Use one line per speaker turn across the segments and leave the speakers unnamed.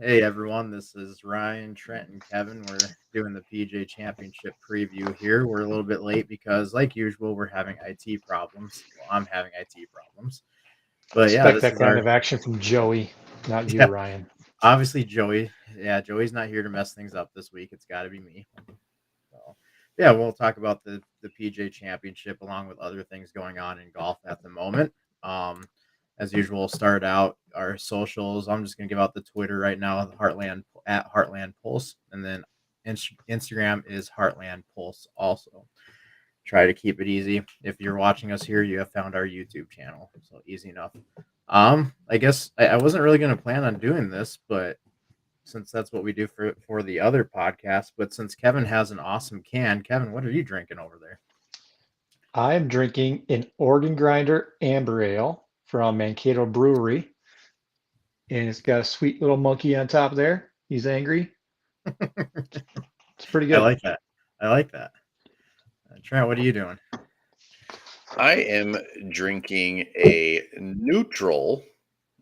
Hey everyone, this is Ryan, Trent, and Kevin. We're doing the PGA Championship preview here. We're a little bit late because, like usual, we're having IT problems. Well, I'm having IT problems. But yeah,
Expect
this
that
is
kind
our
of action from Joey, not you,
yeah,
Ryan.
obviously Joey. Yeah, Joey's not here to mess things up this week. It's got to be me. So yeah, we'll talk about the PGA Championship along with other things going on in golf at the moment. Um, as usual, we'll start out our socials. I'm just gonna give out the Twitter right now, the Heartland at Heartland Pulse, and then Instagram is Heartland Pulse. Also, try to keep it easy. If you're watching us here, you have found our YouTube channel, so easy enough. I guess I wasn't really gonna plan on doing this, but since that's what we do for the other podcast. But since Kevin has an awesome can, Kevin, what are you drinking over there?
I am drinking an Organ Grinder Amber Ale from Mankato Brewery, and it's got a sweet little monkey on top there. He's angry. It's pretty
I
good.
like that. I like that. Trent, what are you doing?
I am drinking a neutral,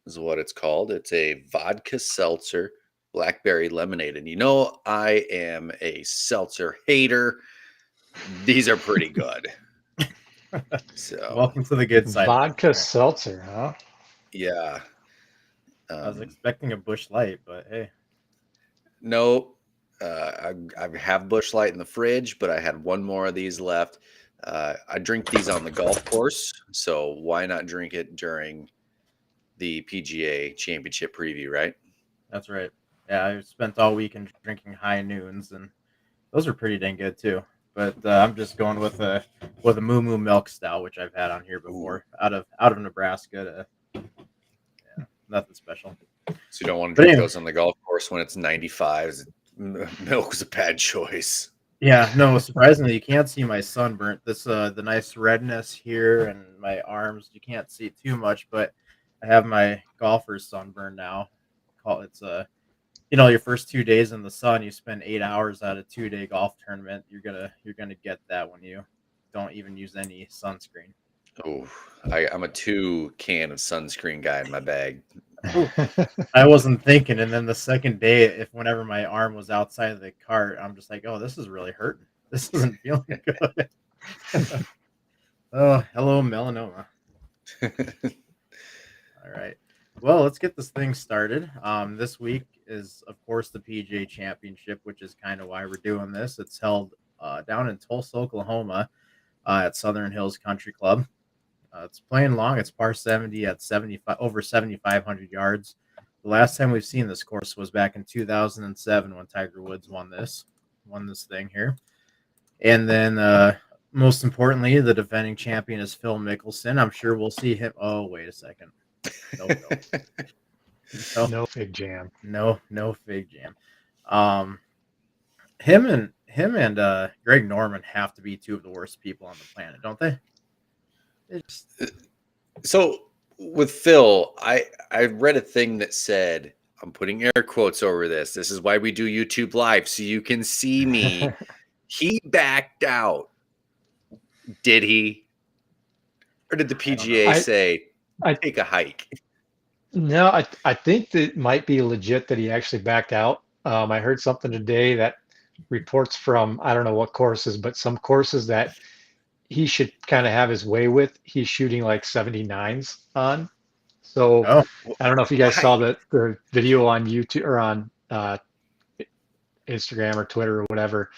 is what it's called. It's a vodka seltzer, blackberry lemonade. And I am a seltzer hater. These are pretty good. So,
Welcome to the good side of things,
Vodka
Trent.
seltzer, huh?
yeah.
I was
Um,
expecting a Bush Light, but hey,
no, I have Bush Light in the fridge, but I had one more of these left. I drink these on the golf course. So, why not drink it during the PGA Championship preview, right?
that's right. Yeah, I spent all weekend drinking high noons, and those are pretty dang good too. But I'm just going with a Moo Moo Milk Stout, which I've had on here
Ooh.
before, out of Nebraska. Yeah, nothing special.
So you don't want to
But
drink
anyway,
those on the golf course when it's 95. Milk is a bad choice.
yeah, no, surprisingly, you can't see my sunburnt. This the nice redness here and my arms. You can't see it too much, but I have my golfer's sunburn now. Call it's your first 2 days in the sun, you spend 8 hours at a 2 day golf tournament. You're gonna get that when you don't even use any sunscreen.
Oh, I'm a 2 can of sunscreen guy in my bag.
Ooh, I wasn't thinking, and then the second day, if whenever my arm was outside of the cart, I'm just like, oh, this is really hurting. This isn't feeling good. Oh, hello, melanoma. All right. Well, let's get this thing started. This week is, of course, the PGA Championship, which is kind of why we're doing this. It's held down in Tulsa, Oklahoma, at Southern Hills Country Club. It's playing long. It's par 70 at 75 over 7,500 yards. The last time we've seen this course was back in 2007 when Tiger Woods won this thing here. And then, most importantly, the defending champion is Phil Mickelson. I'm sure we'll see him. Oh, wait a second. No, Phil. No,
No fig jam.
no fig jam. Um, him and Greg Norman have to be two of the worst people on the planet, don't they? It's
So with Phil, I read a thing that said, I'm putting air quotes over this. This is why we do YouTube Live so you can see me. He backed out. Did he? Or did the
I don't know.
PGA
I
say,
I
take a hike?
no, I think that might be legit that he actually backed out. I heard something today that reports from I don't know what courses, but some courses that he should kind of have his way with. He's shooting like 79s on. So
Oh,
I don't know if you guys
Why?
saw the video on YouTube or on Instagram or Twitter or whatever.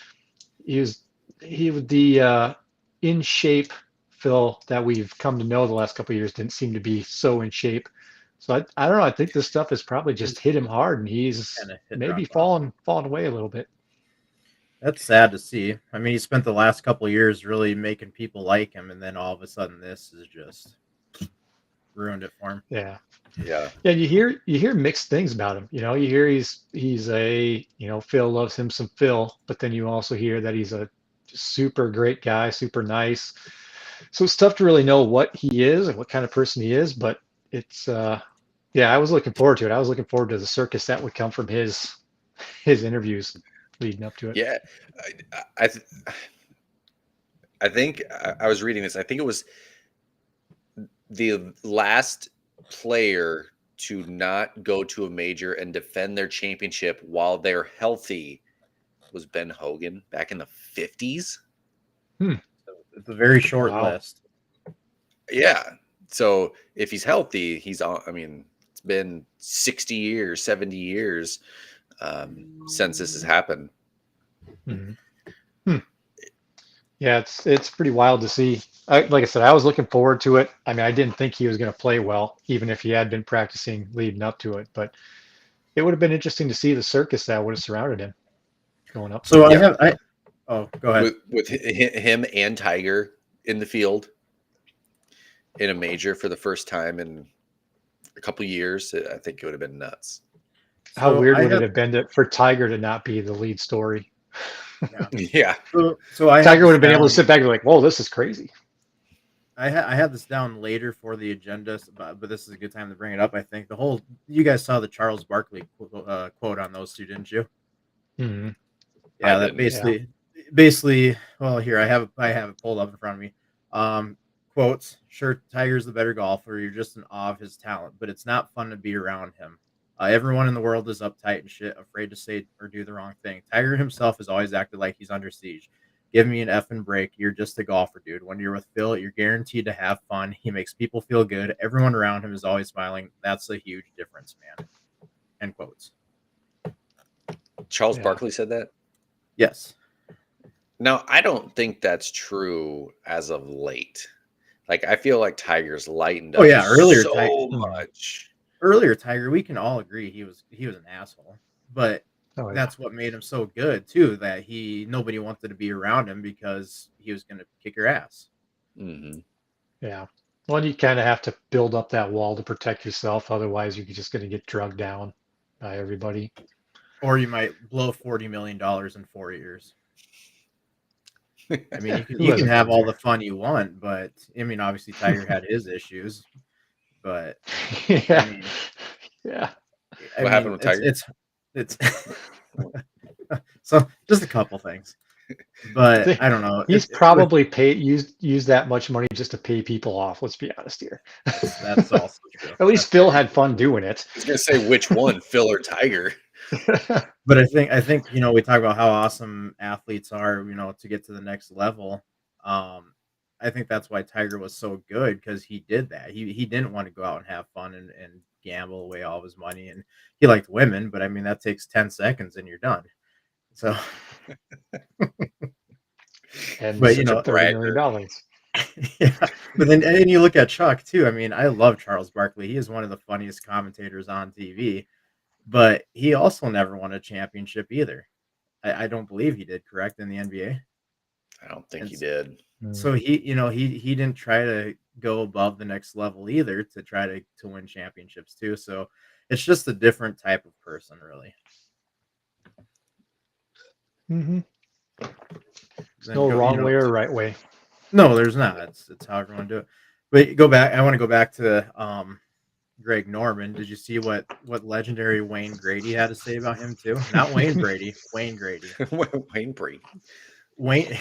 He was he was the in shape Phil that we've come to know the last couple of years didn't seem to be so in shape. So I don't know. I think this stuff has probably just
he's
hit him hard, and he's
kind of hit
maybe
rock bottom.
fallen away a little bit.
That's sad to see. I mean, he spent the last couple of years really making people like him, and then all of a sudden, this is just ruined it for him.
Yeah.
Yeah.
Yeah, you hear mixed things about him. You know, you hear he's a, you know, Phil loves him some Phil, but then you also hear that he's a super great guy, super nice. So it's tough to really know what he is and what kind of person he is, but it's yeah, I was looking forward to it. I was looking forward to the circus that would come from his interviews leading up to it.
Yeah. I, I, th- I think I was reading this. I think it was the last player to not go to a major and defend their championship while they're healthy was Ben Hogan back in the 50s.
It's a very short
Wow.
list.
Yeah. So if he's healthy, he's on. I mean, it's been 60 years, 70 years since this has happened.
Mhm. Yeah, it's pretty wild to see. Like I said, I was looking forward to it. I mean, I didn't think he was going to play well, even if he had been practicing leading up to it. But it would have been interesting to see the circus that would have surrounded him going up.
So
Yeah.
oh, go ahead.
With him and Tiger in the field in a major for the first time in a couple years, I think it would have been nuts.
How
So
weird
I
would it
have,
have been for Tiger to not be the lead story?
yeah.
Yeah.
So I had
Tiger would
this
have been able to
down.
sit back and be like, "Whoa, this is crazy."
I had this down later for the agenda, but this is a good time to bring it up. I think you guys saw the Charles Barkley quote on those two, didn't you?
Hmm.
I
Yeah, that
didn't.
Yeah.
basically. Well, here I have it pulled up in front of me. Quotes: Sure, Tiger's the better golfer. You're just in awe of his talent, but it's not fun to be around him. Everyone in the world is uptight and shit, afraid to say or do the wrong thing. Tiger himself has always acted like he's under siege. Give me an effing break. You're just a golfer, dude. When you're with Phil, you're guaranteed to have fun. He makes people feel good. Everyone around him is always smiling. That's a huge difference, man. End quotes.
Charles
Yeah.
Barkley said that.
Yes.
Now, I don't think that's true as of late. Like, I feel like Tiger's lightened up
Oh yeah,
so much.
earlier Tiger, we can all agree he was an asshole, but
Oh, yeah.
that's what made him so good too. That nobody wanted to be around him because he was going to kick your ass.
Hmm.
Yeah. Well, you kind of have to build up that wall to protect yourself. Otherwise, you're just going to get drugged down by everybody.
Or you might blow $40 million in 4 years. I mean,
Who
you can
hasn't
have
been
all
there?
the fun you want, but I mean, obviously Tiger had his issues, but I
Yeah.
mean,
Yeah.
What happened with Tiger?
it's so just a couple things, but I don't know.
He's probably used that much money just to pay people off. Let's be honest here.
That's also true.
At least
That's
Phil
very
had fun doing it.
I was gonna say which one, Phil or Tiger?
But I think we talk about how awesome athletes are, to get to the next level. I think that's why Tiger was so good because he did that. He didn't want to go out and have fun and gamble away all of his money, and he liked women, but I mean that takes 10 seconds and you're done. So,
And
but
such a $30
bragger.
million.
yeah. But then and you look at Chuck too. I mean, I love Charles Barkley. He is one of the funniest commentators on TV, but he also never won a championship either. I don't believe he did, correct, in the NBA.
I don't think
And
he did.
so he didn't try to go above the next level either to try to win championships too. So it's just a different type of person, really.
Mm-hmm.
Then
No
go,
wrong way or right way.
no, there's not. It's how everyone do it. But go back. I want to go back to Greg Norman. Did you see what legendary Wayne Grady had to say about him too? Not Wayne Brady, Wayne Grady.
Wayne Brady.
Wayne,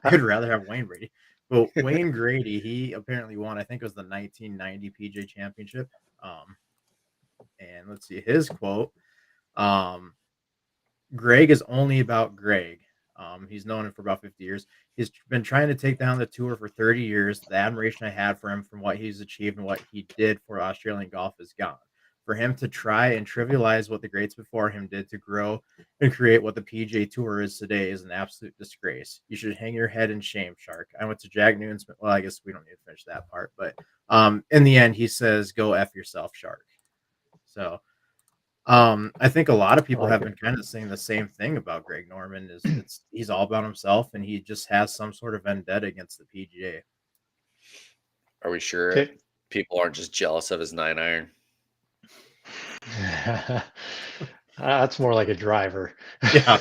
I'd rather have Wayne Brady. But Wayne Grady, he apparently won, I think it was the 1990 PGA Championship. And let's see his quote. Um, Greg is only about Greg. He's known him for about 50 years. He's been trying to take down the tour for 30 years. The admiration I had for him from what he's achieved and what he did for Australian golf is gone. For him to try and trivialize what the greats before him did to grow and create what the PGA Tour is today is an absolute disgrace. You should hang your head in shame, Shark. I went to Jack Newton's. Well, I guess we don't need to finish that part, but in the end, he says, "Go f yourself, Shark." So I think a lot of
I
people
like
have
it.
been kind of saying the same thing about Greg Norman. He's all about himself and he just has some sort of vendetta against the PGA.
Are we sure
Okay.
people aren't just jealous of his 9-iron?
That's more like a driver.
Yeah,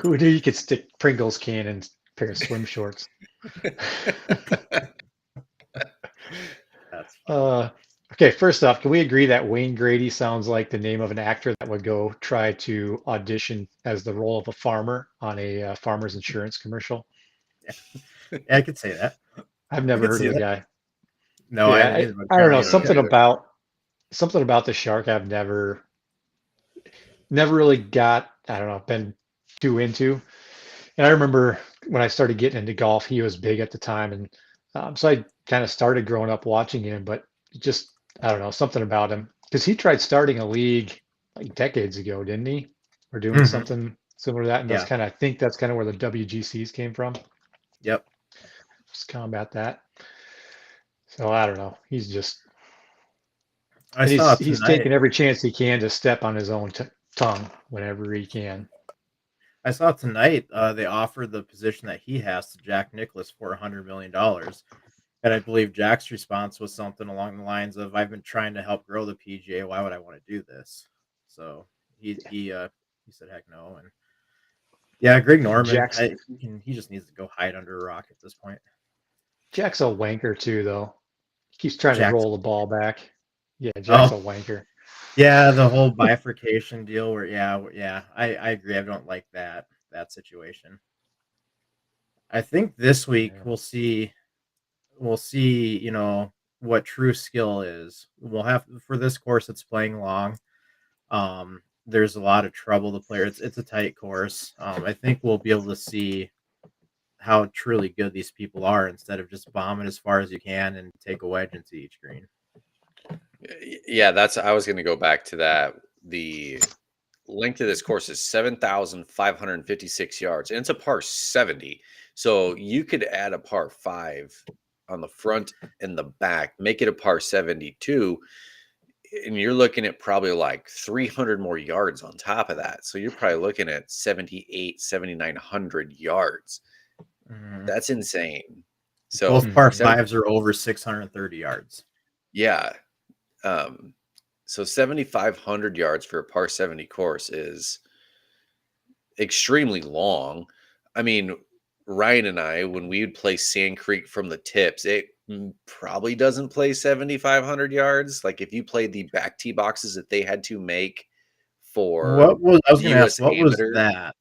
Who knew you could stick Pringles can in a pair of swim shorts?
that's fun.
Okay, first off, can we agree that Wayne Grady sounds like the name of an actor that would go try to audition as the role of a farmer on a farmer's insurance commercial?
Yeah, I could say that.
I've
I
never
could
heard
see
of the
that.
guy.
No, I
Yeah,
haven't either, but
I don't know,
apparently really good.
something about the shark I've never really got, I don't know, been too into. And I remember when I started getting into golf, he was big at the time, and so I kind of started growing up watching him. But just I don't know, something about him because he tried starting a league like decades ago, didn't he? Or doing
Mhm.
something similar to that, and that's
Yeah.
kind of I think that's kind of where the WGCs came from,
Yep.
just combat that. So I don't know. He's just
I
and
saw
he's
tonight.
taking every chance he can to step on his own tongue whenever he can.
I saw tonight. They offered the position that he has to Jack Nicklaus for $100 million, and I believe Jack's response was something along the lines of, "I've been trying to help grow the PGA. Why would I want to do this?" So he said, "Heck no." And yeah, Greg Norman,
Jack's
he just needs to go hide under a rock at this point.
Jack's a wanker too, though. Keeps trying to
Jack's
roll the ball back. Yeah, Jack's a
oh
wanker.
yeah, the whole bifurcation deal where yeah, I agree. I don't like that situation. I think this week
Yeah.
we'll see, what true skill is. We'll have for this course it's playing long. There's a lot of trouble to play. It's a tight course. I think we'll be able to see how truly good these people are instead of just bombing as far as you can and take a wedge into each green.
Yeah, I was going to go back to that. The length of this course is 7,556 yards, and it's a par 70. So you could add a par 5 on the front and the back, make it a par 72, and you're looking at probably like 300 more yards on top of that. So you're probably looking at 78, 7,900 yards.
Mhm.
That's insane. So,
Both par
Mhm.
fives are over 630 yards.
yeah. Um, so 7,500 yards for a par 70 course is extremely long. I mean, Ryan and I, when we would play Sand Creek from the tips, it probably doesn't play 7,500 yards. Like if you played the back tee boxes that they had to make for
I was
the
going to ask,
US
what was
Amateur,
that?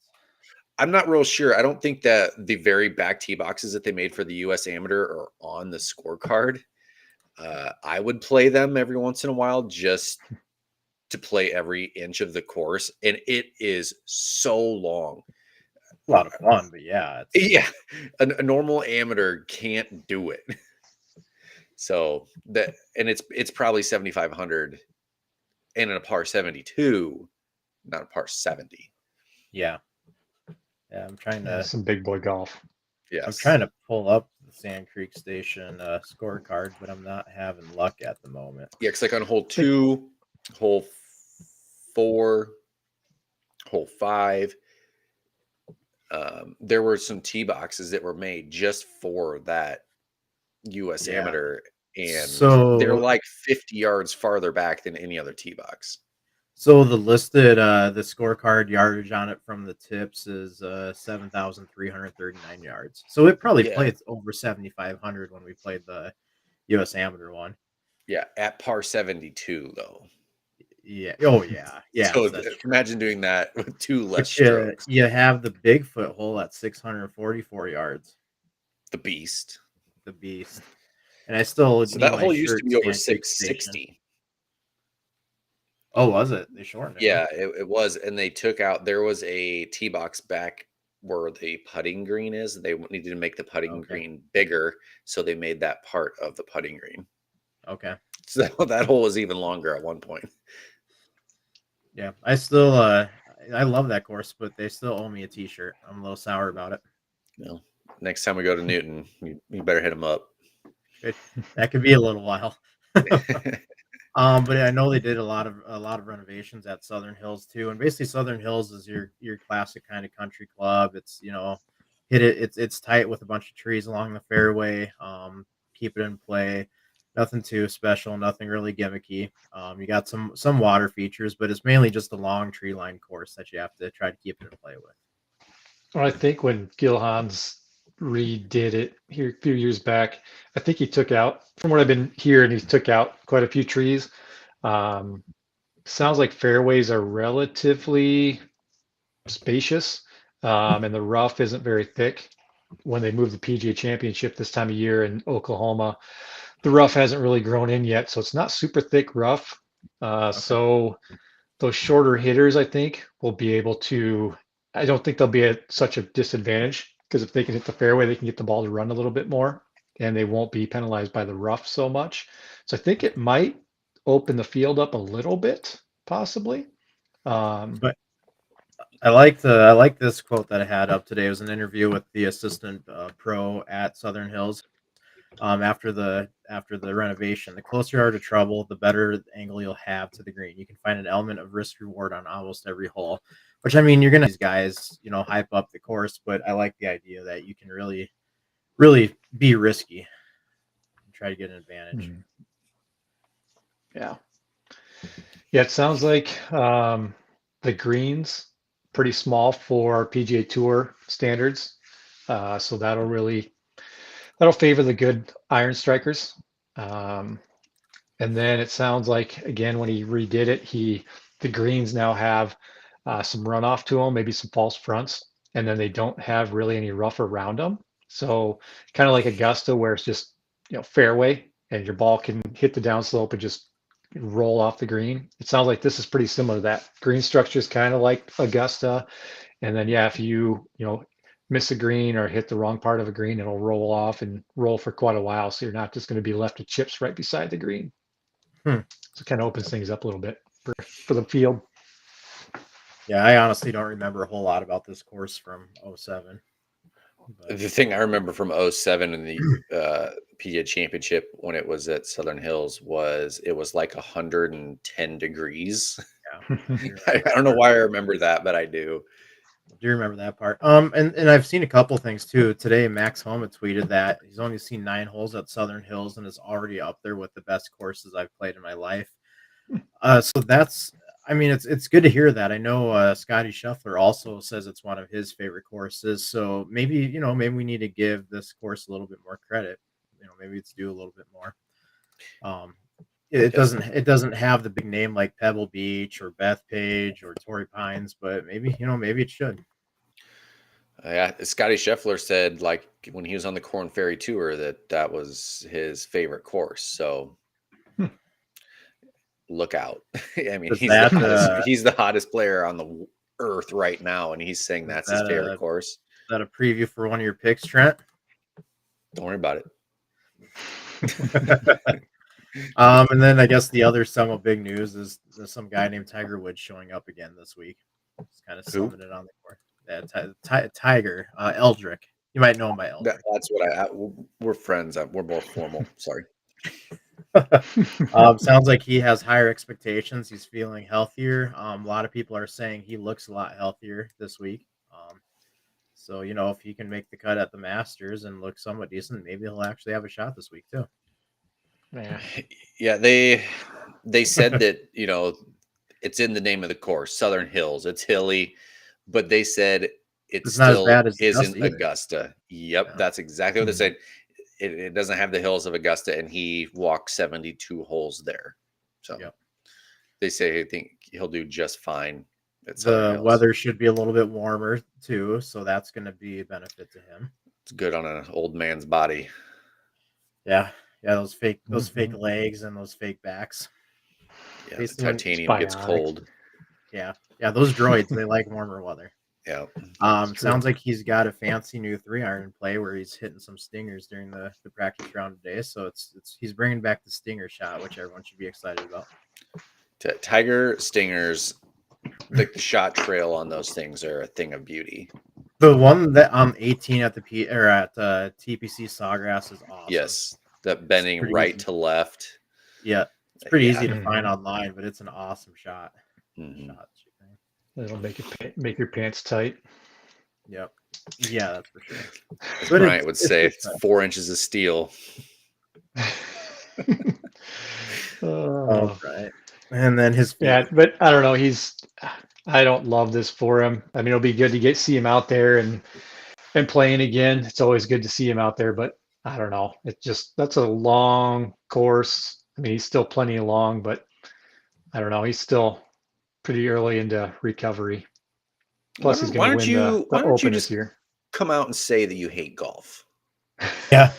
I'm not real sure. I don't think that the very back tee boxes that they made for the US Amateur are on the scorecard. I would play them every once in a while just to play every inch of the course, and it is so long.
A lot of fun, but yeah, it's
Yeah, a normal amateur can't do it. So that, and it's probably 7,500 and in a par 72, not a par 70.
yeah. Yeah,
Yeah, some big boy golf.
I'm
Yes.
trying to pull up the Sand Creek Station scorecard, but I'm not having luck at the moment.
Yeah, it's like on hole
I think
2, hole 4, hole 5. There were some tee boxes that were made just for that US
Yeah.
Amateur, and they're
So
like 50 yards farther back than any other tee box.
so the scorecard yardage on it from the tips is 7,339 yards. So it probably
Yeah,
played over 7,500 when we played the US Amateur one.
yeah, at par 72 though.
Yeah. Oh yeah. Yes,
So
that's true.
imagine doing that with 2 less
But you
strokes.
you have the Bigfoot hole at 644 yards,
The beast.
the beast. And I still
So
need
that
my
hole used to
shirt
be over
Sand Creek Station.
660.
Oh, was it? They shortened it, huh?
Yeah, it was, and they took out. There was a tee box back where the putting green is. They needed to make the putting
Okay.
green bigger, so they made that part of the putting green.
Okay.
So that hole was even longer at one point.
Yeah. I still I love that course, but they still owe me a t-shirt. I'm a little sour about it.
No, next time we go to Newton, you better hit them up.
That could be a little while. But I know they did a lot of renovations at Southern Hills too. And basically Southern Hills is your classic kind of country club. It's, hit it, it's tight with a bunch of trees along the fairway. Keep it in play. Nothing too special, nothing really gimmicky. You got some water features, but it's mainly just a long tree line course that you have to try to keep it in play with.
Well, I think when Gil Hans redid it here a few years back, I think he took out, from what I've been hearing, he took out quite a few trees. Um, Sounds like fairways are relatively spacious, and the rough isn't very thick. When they moved the PGA Championship this time of year in Oklahoma, the rough hasn't really grown in yet, so it's not super thick rough. So those shorter hitters, I think, will be able to. I don't think they'll be at such a disadvantage because if they can hit the fairway, they can get the ball to run a little bit more, and they won't be penalized by the rough so much. So I think it might open the field up a little bit, possibly.
But I like this quote that I had up today. It was an interview with the assistant pro at Southern Hills. After the renovation, the closer you are to trouble, the better angle you'll have to the green. You can find an element of risk reward on almost every hole. Which I mean, you're gonna these guys, hype up the course, but I like the idea that you can really, really be risky and try to get an advantage.
Yeah. Yeah, it sounds like the greens pretty small for PGA Tour standards. So that'll favor the good iron strikers. And then it sounds like again when he redid it, the greens now have some runoff to them, maybe some false fronts, and then they don't have really any rough around them. So kind of like Augusta, where it's just fairway, and your ball can hit the downslope and just roll off the green. It sounds like this is pretty similar to that. Green structure is kind of like Augusta, and then yeah, if you miss a green or hit the wrong part of a green, it'll roll off and roll for quite a while. So you're not just going to be left with chips right beside the green.
Hmm.
So it kind of opens things up a little bit for the field.
Yeah, I honestly don't remember a whole lot about this course from 07. But
The thing I remember from 07 in the PGA Championship when it was at Southern Hills was it was like 110 degrees.
yeah,
I don't know why I remember that, but I do.
do you remember that part? And I've seen a couple things too. Today, Max Homa tweeted that he's only seen 9 holes at Southern Hills and is already up there with the best courses I've played in my life. So that's, I mean, it's good to hear that. I know Scotty Scheffler also says it's one of his favorite courses. So maybe maybe we need to give this course a little bit more credit. Maybe it's due a little bit more. It doesn't have the big name like Pebble Beach or Bethpage or Torrey Pines, but maybe it should.
Yeah, Scotty Scheffler said like when he was on the Corn Ferry Tour that was his favorite course. So look out. I mean,
Is
he's the hottest player on the earth right now, and he's saying that's his favorite course.
Is that a preview for one of your picks, Trent?
Don't worry about it.
And then I guess the other somewhat big news is some guy named Tiger Woods showing up again this week. Just kind of summing it on the court. Yeah, Tiger Eldrick. You might know him by Eldrick.
That's what we're friends. We're both formal. Sorry.
Sounds like he has higher expectations. He's feeling healthier. A lot of people are saying he looks a lot healthier this week. So if he can make the cut at the Masters and look somewhat decent, maybe he'll actually have a shot this week too.
Yeah, they said that it's in the name of the course, Southern Hills. It's hilly, but they said it's
not
still
as bad as
isn't
Augusta.
Augusta. Yep, that's exactly what they said. It doesn't have the hills of Augusta, and he walked 72 holes there. So they say I think he'll do just fine.
The weather should be a little bit warmer too, so that's going to be a benefit to him.
It's good on an old man's body.
Yeah, those fake legs and those fake backs.
Yeah, the titanium gets cold.
Yeah, those droids, they like warmer weather.
Yeah.
Sounds like he's got a fancy new 3-iron in play where he's hitting some stingers during the practice round today. So he's bringing back the stinger shot, which everyone should be excited about.
Tiger stingers, the shot trail on those things are a thing of beauty.
The one that 18 at TPC Sawgrass is awesome.
Yes, that bending right to left.
Yeah, it's pretty easy to find online, but it's an awesome shot.
It'll make your pants tight.
Yep. Yeah, that's for sure.
As Bryant would say, it's 4 inches of steel.
Right. And then his
but I don't know. I don't love this for him. I mean, it'll be good to see him out there and playing again. It's always good to see him out there, but I don't know. That's a long course. I mean, he's still plenty long, but I don't know. He's still pretty early into recovery. Plus, he's going to win the Open this year.
Come out and say that you hate golf?
Yeah.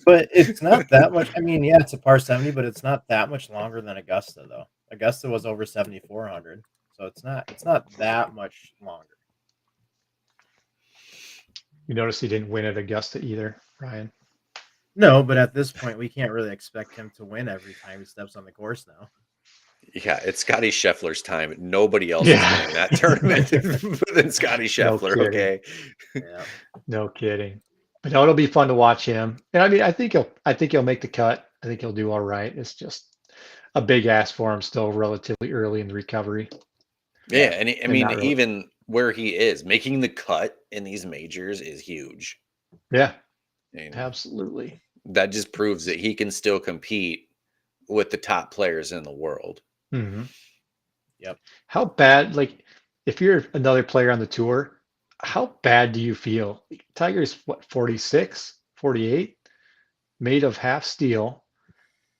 But it's not that much. I mean, yeah, it's a par 70, but it's not that much longer than Augusta, though. Augusta was over 7,400, so it's not that much longer.
You notice he didn't win at Augusta either, Ryan.
No, but at this point, we can't really expect him to win every time he steps on the course now.
Yeah, it's Scotty Scheffler's time. Nobody else
Yeah.
is winning that tournament than Scotty Scheffler.
kidding.
Okay.
Yeah.
No kidding. But no, it'll be fun to watch him. And I mean, I think he'll make the cut. I think he'll do all right. It's just a big ask for him still relatively early in the recovery.
Yeah, and I mean,
not really.
even where he is, making the cut in these majors is huge.
Yeah,
And
absolutely.
that just proves that he can still compete with the top players in the world.
Mm-hmm.
Yep.
How bad, like, if you're another player on the tour, how bad do you feel? Tiger's what, 46, 48, made of half steel,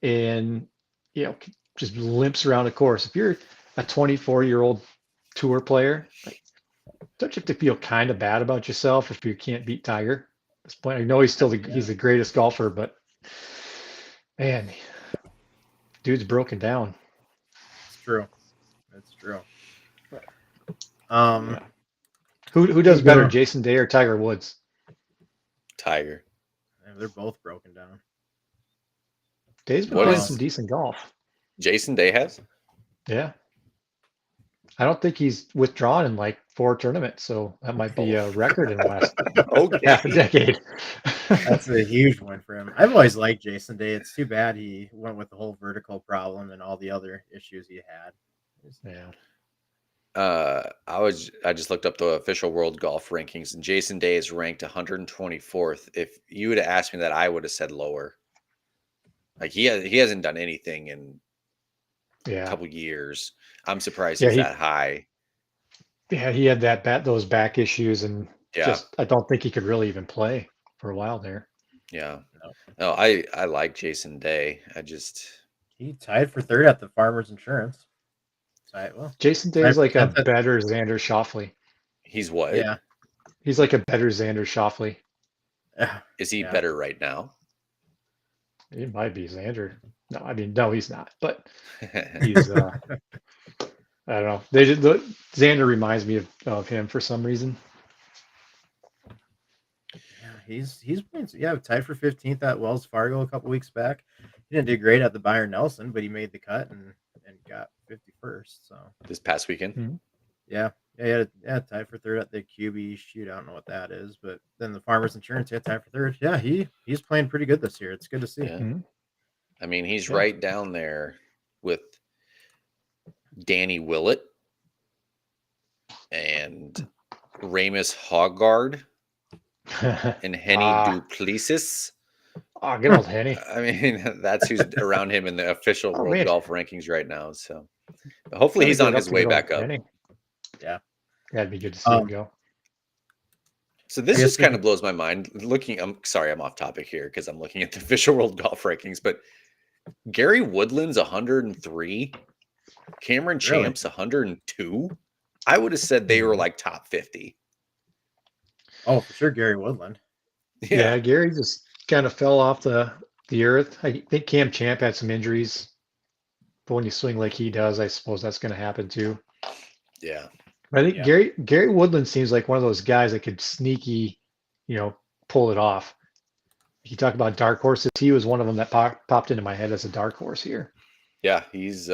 and just limps around a course. If you're a 24-year-old tour player, like, don't you have to feel kind of bad about yourself if you can't beat Tiger at this point? I know he's still he's the greatest golfer, but man, dude's broken down.
It's true. It's true.
Yeah. Who does better, Jason Day or Tiger Woods?
Tiger.
They're both broken down.
Day's been playing some decent golf.
Jason Day has?
Yeah. I don't think he's withdrawn in like 4 tournaments, so that might be a record in the last half a decade.
That's a huge one for him. I've always liked Jason Day. It's too bad he went with the whole vertical problem and all the other issues he had.
Yeah.
I just looked up the official world golf rankings, and Jason Day is ranked 124th. If you would have asked me that, I would have said lower. Like he hasn't done anything in a couple years. I'm surprised he's that high.
Yeah, he had those back issues, and just I don't think he could really even play for a while there.
Yeah. No, I like Jason Day.
He tied for 3rd at the Farmers Insurance.
Jason Day is like a better Xander Schauffele.
He's what?
Yeah.
He's like a better Xander Schauffele.
Is he better right now?
He might be Xander. No, I mean, no, he's not. But he's I don't know. Xander reminds me of him for some reason.
Yeah, he's been tied for 15th at Wells Fargo a couple weeks back. He didn't do great at the Byron Nelson, but he made the cut and got 51st. So
this past weekend,
yeah, tied for 3rd at the QB shoot. I don't know what that is, but then the Farmers Insurance tied for 3rd. Yeah, he's playing pretty good this year. It's good to see.
Yeah. I mean, he's right down there with Danny Willett and Ramus Hoggard and Henny Duplessis.
Oh, good old Henny.
I mean, that's who's around him in the official world golf rankings right now. So hopefully he's on his way back up.
Henny.
Yeah.
That'd be good to see him go.
So this just kind of blows my mind. I'm sorry, I'm off topic here because I'm looking at the official world golf rankings, but Gary Woodland's 103, Cameron Champ's 102. I would have said they were like top 50.
Oh, for sure, Gary Woodland.
Yeah, Gary just kind of fell off the earth. I think Cam Champ had some injuries, but when you swing like he does, I suppose that's going to happen too.
Yeah.
I think Gary Woodland seems like one of those guys that could sneaky, pull it off. You talk about dark horses. He was one of them that popped into my head as a dark horse here.
Yeah, he's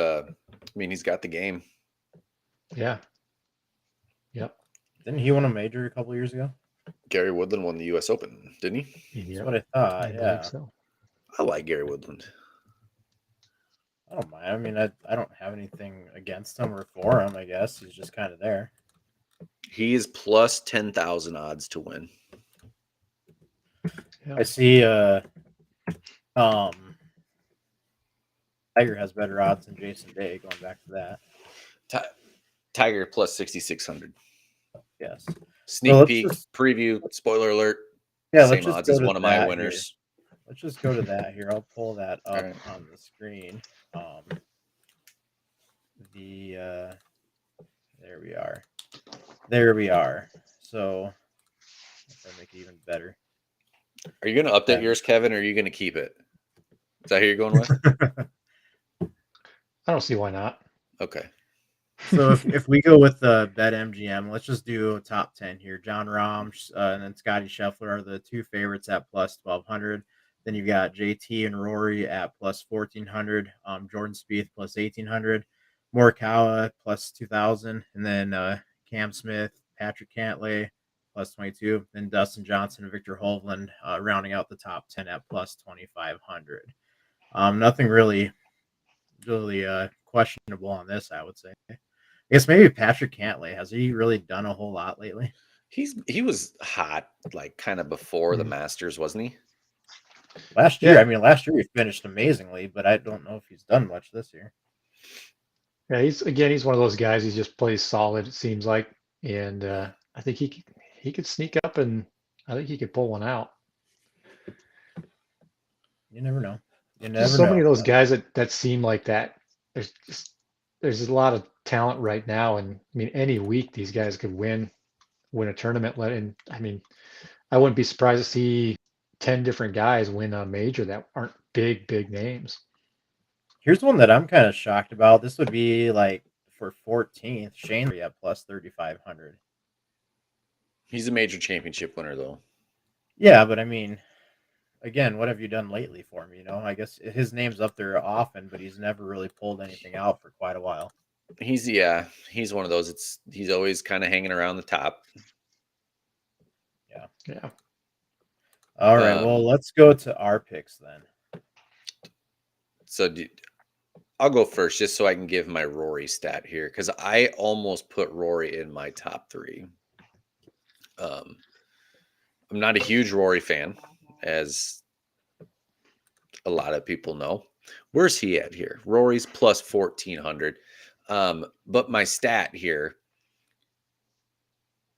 he's got the game.
Yeah. Yep.
Didn't he win a major a couple years ago?
Gary Woodland won the U.S. Open, didn't he?
Yep.
That's what I thought.
I so.
I like Gary Woodland.
I don't mind. I mean, I don't have anything against him or for him, I guess. He's just kind of there.
He is plus 10,000 odds to win.
Yeah. I see Tiger has better odds than Jason Day, going back to that.
Tiger plus 6,600.
Yes.
Sneak peek, preview, spoiler alert.
Yeah,
same odds as one of my winners.
Here. Let's just go to that here. I'll pull that up on the screen. There we are. So, if I make it even better.
Are you going to update yours, Kevin, or are you going to keep it? Is that who you're going with?
I don't see why not.
Okay.
So if we go with the BetMGM, let's just do top 10 here. John Rahm and then Scotty Scheffler are the two favorites at plus 1,200. Then you've got JT and Rory at plus 1,400. Jordan Spieth plus 1,800. Morikawa plus 2,000. And then Cam Smith, Patrick Cantlay plus 22. Then Dustin Johnson and Victor Hovland rounding out the top 10 at plus 2,500. Nothing really questionable on this, I would say. I guess maybe Patrick Cantlay. Has he really done a whole lot lately?
He was hot like kind of before the Masters, wasn't he?
Last year, I mean, last year he finished amazingly, but I don't know if he's done much this year.
Yeah, he's one of those guys. He just plays solid. It seems like, and I think he could sneak up, and I think he could pull one out.
You never know. You never
Just so
know.
many of those guys that seem like that. There's a lot of talent right now, and I mean, any week these guys could win a tournament. And I mean, I wouldn't be surprised to see 10 different guys win a major that aren't big names.
Here's one that I'm kind of shocked about. This would be like for 14th, Shane at plus 3,500.
He's a major championship winner, though.
Yeah, but I mean, again, what have you done lately for me? You know, I guess his name's up there often, but he's never really pulled anything out for quite a while.
He's one of those. He's always kind of hanging around the top.
Yeah.
All right. Well, let's go to our picks then.
So I'll go first just so I can give my Rory stat here because I almost put Rory in my top 3. I'm not a huge Rory fan, as a lot of people know. Where's he at here? Rory's plus 1,400. But my stat here,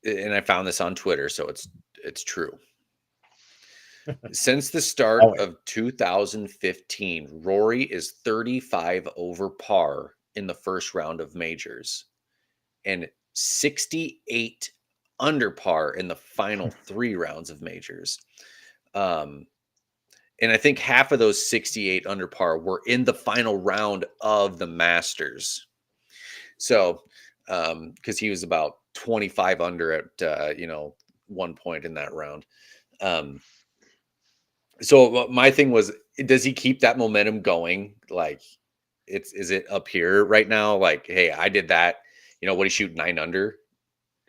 and I found this on Twitter, so it's true. Since the start of 2015, Rory is 35 over par in the first round of majors and 68 under par in the final 3 rounds of majors. And I think half of those 68 under par were in the final round of the Masters. So, because he was about 25 under at, one point in that round. So my thing was, does he keep that momentum going? Like, is it up here right now? Like, hey, I did that. What he shoot 9 under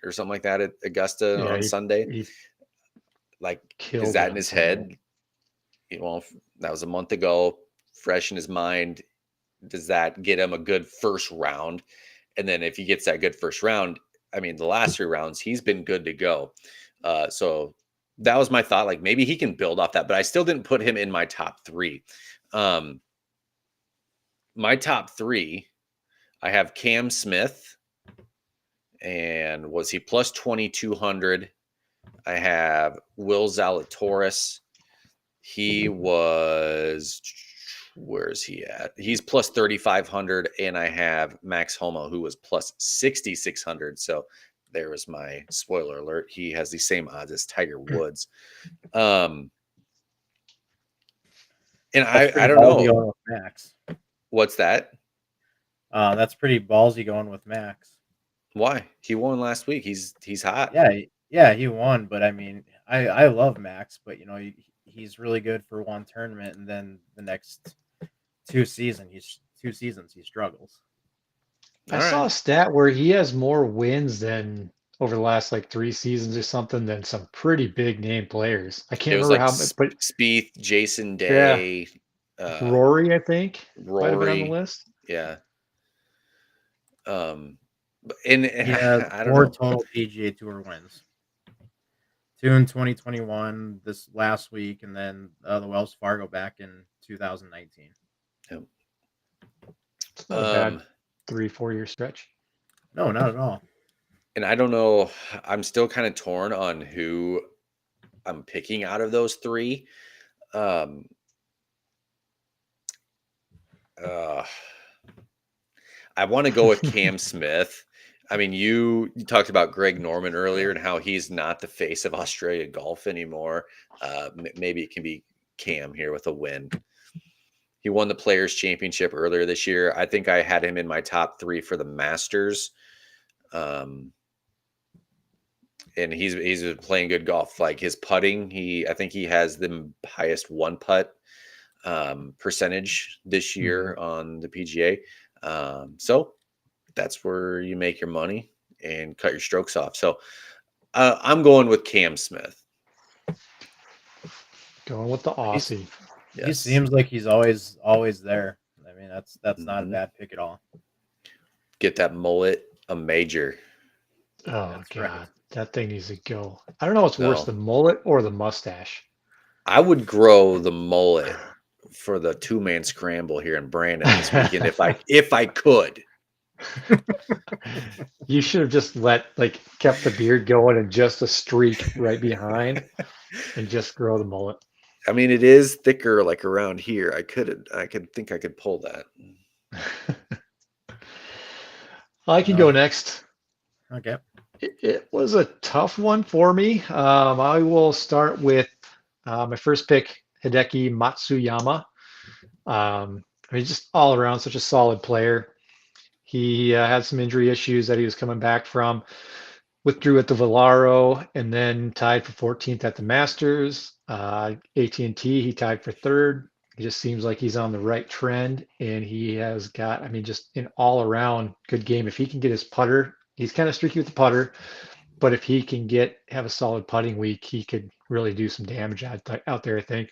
or something like that at Augusta on Sunday? Like, is that in his head? That was a month ago, fresh in his mind. Does that get him a good first round? And then if he gets that good first round, I mean, the last 3 rounds, he's been good to go. So that was my thought. Like, maybe he can build off that, but I still didn't put him in my top 3. My top 3, I have Cam Smith, and was he plus 2,200? I have Will Zalatoris. He was, where is he at? He's plus 3,500, and I have Max Homa, who was plus 6,600. So there was my spoiler alert. He has the same odds as Tiger Woods. And I don't know.
Going with Max.
What's that?
That's pretty ballsy going with Max.
Why? He won last week. He's hot.
Yeah, he won. But I mean, I love Max, but he's really good for one tournament, and then the next 2 seasons he struggles.
I saw a stat where he has more wins than over the last like 3 seasons or something than some pretty big name players. I can't remember how much, but
Spieth, Jason Day,
Rory, I think, might have been on the
Rory.
list.
Yeah. And
he has
I don't
4
know.
total PGA Tour wins. 2 in 2021, this last week, and then the Wells Fargo back in 2019.
Yep.
It's not a bad 3-4 year stretch.
No, not at all.
And I don't know. I'm still kind of torn on who I'm picking out of those 3. I want to go with Cam Smith. I mean, you talked about Greg Norman earlier and how he's not the face of Australia golf anymore. Maybe it can be Cam here with a win. He won the Players Championship earlier this year. I think I had him in my top 3 for the Masters. And he's been playing good golf. Like his putting, I think he has the highest one putt percentage this year on the PGA. So that's where you make your money and cut your strokes off. So I'm going with Cam Smith.
Going with the Aussie.
He seems like he's always there. I mean, that's not a bad pick at all.
Get that mullet a major.
Oh, that's God. Right. That thing needs to go. I don't know what's worse, the mullet or the mustache.
I would grow the mullet for the 2-man scramble here in Brandon this weekend if I could.
You should have just kept the beard going and just a streak right behind and just grow the mullet.
I mean, it is thicker like around here. I could pull that.
I can go next.
Okay.
It was a tough one for me. I will start with my first pick, Hideki Matsuyama. I mean, just all around such a solid player. He had some injury issues that he was coming back from, withdrew at the Valero, and then tied for 14th at the Masters. AT&T, he tied for 3rd. It just seems like he's on the right trend, and he has got, I mean, just an all-around good game. If he can get his putter, he's kind of streaky with the putter, but if he can have a solid putting week, he could really do some damage out there, I think.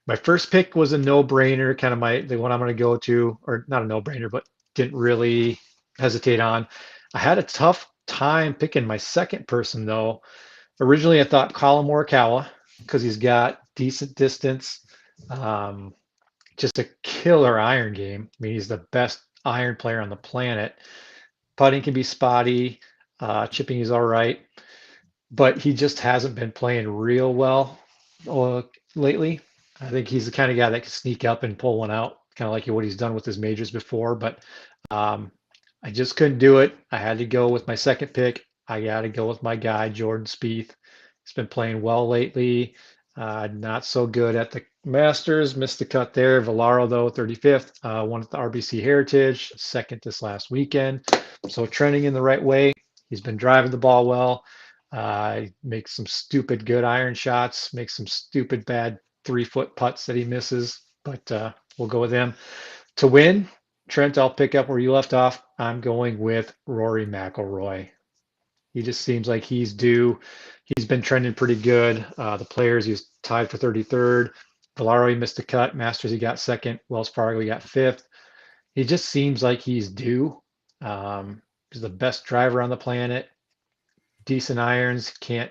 My first pick was a no-brainer, kind of the one I'm going to go to, or not a no-brainer, but didn't really hesitate on. I had a tough time picking my second person, though. Originally, I thought Colin Morikawa, because he's got decent distance, just a killer iron game. I mean, he's the best iron player on the planet. Putting can be spotty, chipping is all right, but he just hasn't been playing real well lately. I think he's the kind of guy that can sneak up and pull one out, kind of like what he's done with his majors before. But I just couldn't do it. I had to go with my second pick. I got to go with my guy, Jordan Spieth. He's been playing well lately. Not so good at the Masters. Missed the cut there. Valero, though, 35th. Won at the RBC Heritage, second this last weekend. So trending in the right way. He's been driving the ball well. Makes some stupid good iron shots. Makes some stupid bad 3-foot putts that he misses. But we'll go with him. To win, Trent, I'll pick up where you left off. I'm going with Rory McIlroy. He just seems like he's due. He's been trending pretty good. The Players, he's tied for 33rd. Valero, he missed a cut. Masters, he got second. Wells Fargo, he got 5th. He just seems like he's due. He's the best driver on the planet. Decent irons, can't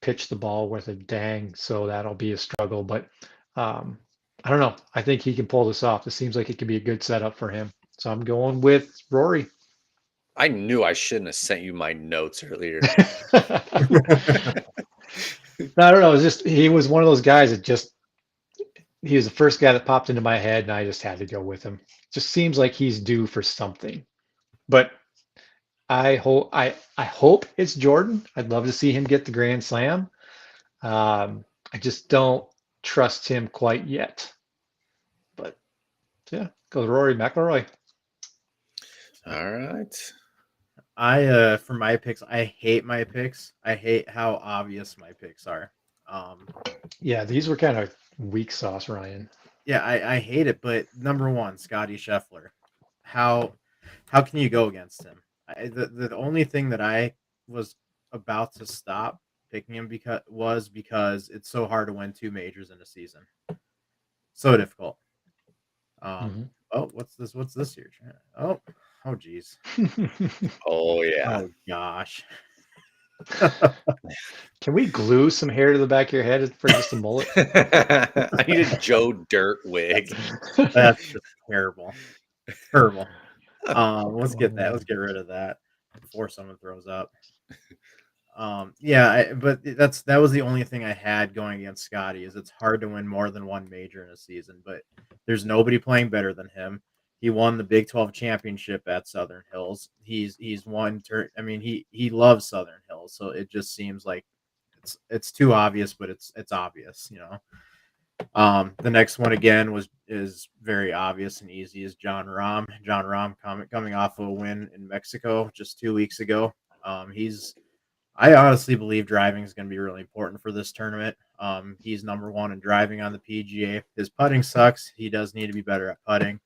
pitch the ball worth a dang, so that'll be a struggle. But I don't know. I think he can pull this off. It seems like it could be a good setup for him. So I'm going with Rory.
I knew I shouldn't have sent you my notes earlier.
I don't know. It was just, he was one of those guys that he was the first guy that popped into my head, and I just had to go with him. It just seems like he's due for something. But I hope it's Jordan. I'd love to see him get the Grand Slam. I just don't trust him quite yet. But yeah, go Rory McIlroy.
All right.
For my picks, I hate my picks. I hate how obvious my picks are.
Yeah, these were kind of weak sauce, Ryan.
Yeah, I hate it. But number one, Scotty Scheffler. How can you go against him? The only thing that I was about to stop picking him because it's so hard to win 2 majors in a season. So difficult. Oh, what's this here? Oh geez.
Oh yeah.
Oh gosh.
Can we glue some hair to the back of your head for just a mullet?
I need a Joe Dirt wig.
That's just terrible. Terrible. Let's get rid of that before someone throws up. But that was the only thing I had going against Scotty. Is it's hard to win more than 1 major in a season, but there's nobody playing better than him. He won the Big 12 championship at Southern Hills. He's won. I mean, he loves Southern Hills, so it just seems like it's too obvious, but it's obvious, you know. The next one again is very obvious and easy is John Rahm. John Rahm coming off of a win in Mexico just 2 weeks ago. I honestly believe driving is going to be really important for this tournament. He's number one in driving on the PGA. His putting sucks. He does need to be better at putting,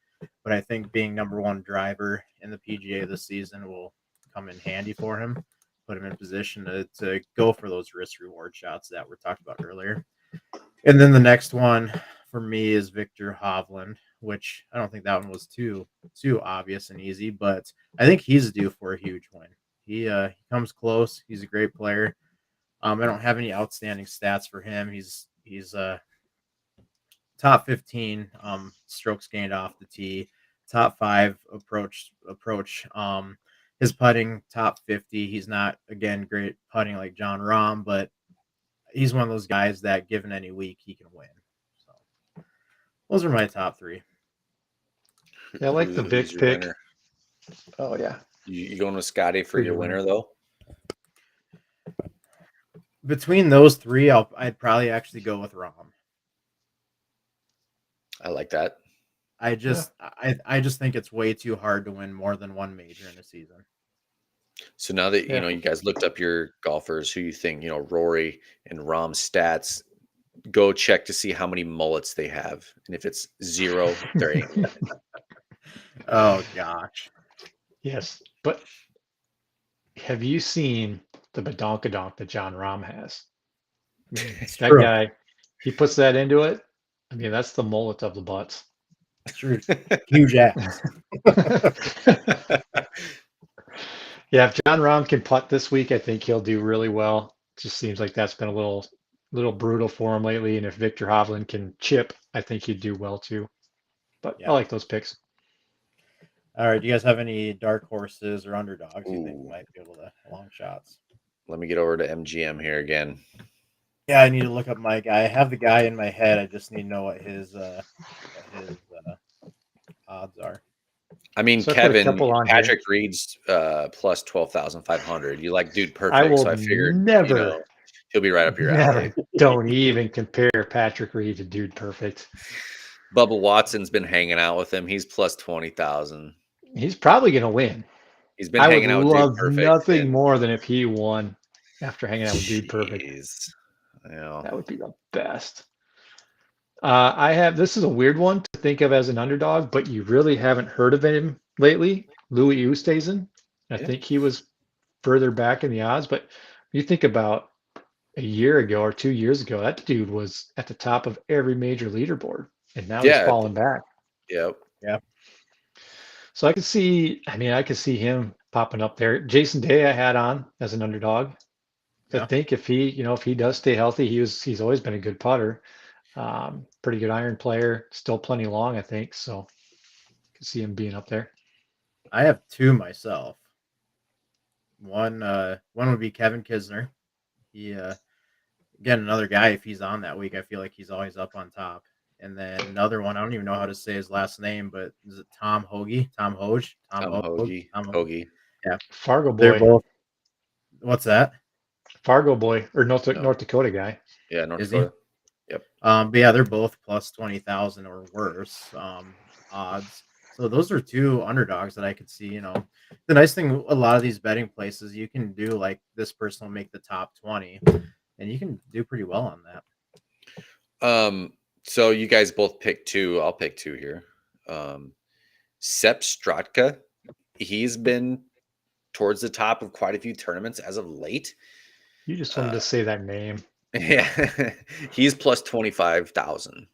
but I think being number one driver in the PGA this season will come in handy for him, put him in position to go for those risk reward shots that were talked about earlier. And then the next one for me is Victor Hovland, which I don't think that one was too obvious and easy, but I think he's due for a huge win. He comes close. He's a great player. I don't have any outstanding stats for him. He's top 15 strokes gained off the tee, top 5 approach. His putting top 50. He's not again great putting like John Rahm, but he's one of those guys that given any week he can win. So those are my top 3.
Yeah, I like the
Who's
Vic
your
pick.
winner?
Oh yeah.
You going with Scotty for
Who's
your
your
winner
winner?
though?
Between those 3, I'd probably actually go with Rahm.
I like that.
I just think it's way too hard to win more than one major in a season.
So now that
Yeah.
you guys looked up your golfers, who you think Rory and Rahm's stats, go check to see how many mullets they have, and if it's 0, they're ain't winning.
Oh gosh.
Yes, but have you seen the badonkadonk that John Rahm has? I mean,
It's
that
true.
guy, he puts that into it. I mean, that's the mullet of the butts.
It's true. Huge ass.
Yeah, if John Rahm can putt this week, I think he'll do really well. Just seems like that's been a little brutal for him lately. And if Victor Hovland can chip, I think he'd do well too. But I
Yeah.
like those picks.
All right. Do you guys have any dark horses or underdogs you think
Ooh.
might be able to long shots?
Let me get over to MGM here again.
Yeah, I need to look up my guy. I have the guy in my head. I just need to know what his odds are.
I mean,
So I put a
Kevin,
couple on here.
Patrick Reed's plus 12,500. You like Dude
I
Perfect,
will
so I figured
never,
he'll be right up your
never,
alley.
don't even compare Patrick Reed to Dude Perfect.
Bubba Watson's been hanging out with him. He's plus 20,000.
He's probably going to win.
He's been
I would
hanging out with Dude
love
Perfect.
nothing more than if he won after hanging out with Dude Perfect.
Jeez. Yeah.
That would be the best. This is a weird one to think of as an underdog, but you really haven't heard of him lately. Louis Oosthuizen. I
Yeah.
think he was further back in the odds, but you think about a year ago or 2 years ago, that dude was at the top of every major leaderboard, and now he's
Yeah.
falling back.
Yep.
Yeah.
So I could see him popping up there. Jason Day I had on as an underdog. I
Yeah.
think if he does stay healthy, he's always been a good putter. Pretty good iron player, still plenty long, I think. So I can see him being up there.
I have 2 myself. One would be Kevin Kisner. He again another guy. If he's on that week, I feel like he's always up on top. And then another one, I don't even know how to say his last name, but is it Tom Hoagie? Tom Hoge?
Tom Hoagie.
Tom Hoge.
Hoagie.
Yeah.
Fargo
They're
boy,
both. What's that?
Fargo boy, or North
No.
Dakota guy.
Yeah, North
Is he?
Dakota. Yep.
But yeah, they're both plus 20,000 or worse odds. So those are 2 underdogs that I could see. The nice thing, a lot of these betting places, you can do like this person will make the top 20, and you can do pretty well on that.
So you guys both pick 2. I'll pick 2 here. Sepp Stratka, he's been towards the top of quite a few tournaments as of late.
You just wanted to say that name.
Yeah, he's plus 25,000.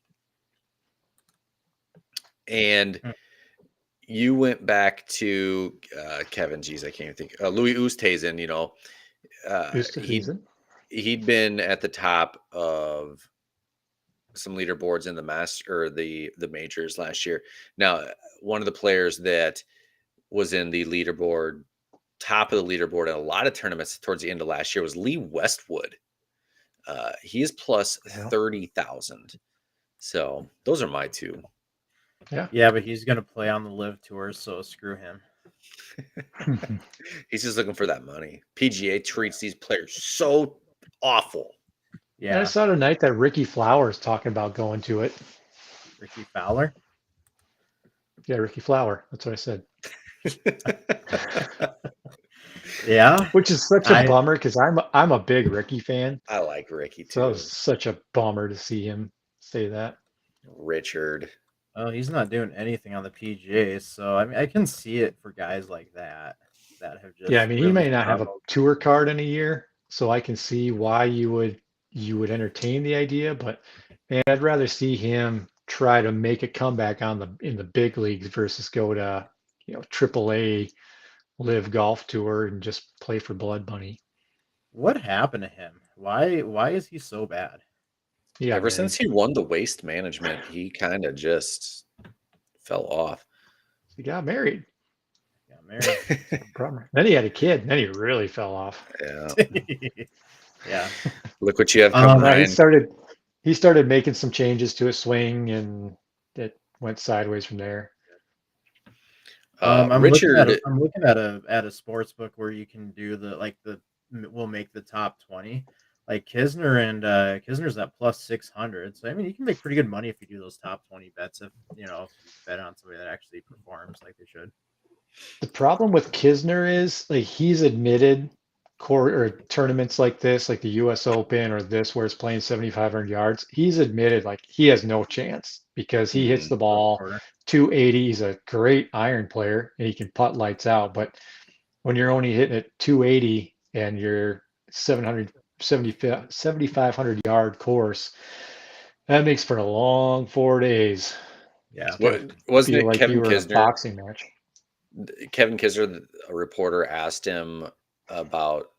And you went back to Kevin. Geez, I can't even think. Louis Oosthuizen. He'd been at the top of some leaderboards in the majors last year. Now, one of the players that was in the leaderboard, top of the leaderboard in a lot of tournaments towards the end of last year was Lee Westwood. He is plus 30,000. So those are my 2.
Yeah, but he's gonna play on the Live Tour, so screw him.
He's just looking for that money. PGA treats these players so awful.
I
Yeah,
saw tonight that Ricky Flowers talking about going to it.
Ricky Fowler.
Yeah, Ricky Flower. That's what I said.
Yeah,
Which is such a
I
bummer because I'm a big Ricky fan.
I like Ricky
So it
too.
was such a bummer to see him say that.
Richard.
well, he's not doing anything on the PGA, so I mean, I can see it for guys like that have
Yeah, I
just
mean he
really
may not have a
struggled.
tour card in a year, so I can see why you would entertain the idea, but man, I'd rather see him try to make a comeback in the big leagues versus go to, AAA live golf tour and just play for blood money.
What happened to him? Why is he so bad?
He got
Ever
married.
since he won the waste management, he kind of just fell off.
He got married.
Got married.
Bummer. Then he had a kid, and then he really fell off.
Yeah.
Yeah.
Look what you have coming,
No, he
Ryan.
started making some changes to his swing, and it went sideways from there.
Richard,
I'm looking at a sports book where you can do we'll make the top 20. Like Kisner's at plus 600. So I mean, you can make pretty good money if you do those top 20 bets if you bet on somebody that actually performs like they should.
The problem with Kisner is like he's admitted court or tournaments like this, like the U.S. Open or this, where it's playing 7,500 yards. He's admitted like he has no chance because he hits the ball
Quarter.
280. He's a great iron player and he can putt lights out. But when you're only hitting it 280 and you're 7,500 yard course, that makes for a long 4 days.
Yeah.
wasn't
Feel
it
like you were in a boxing match.
Kevin Kisner, a reporter, asked him about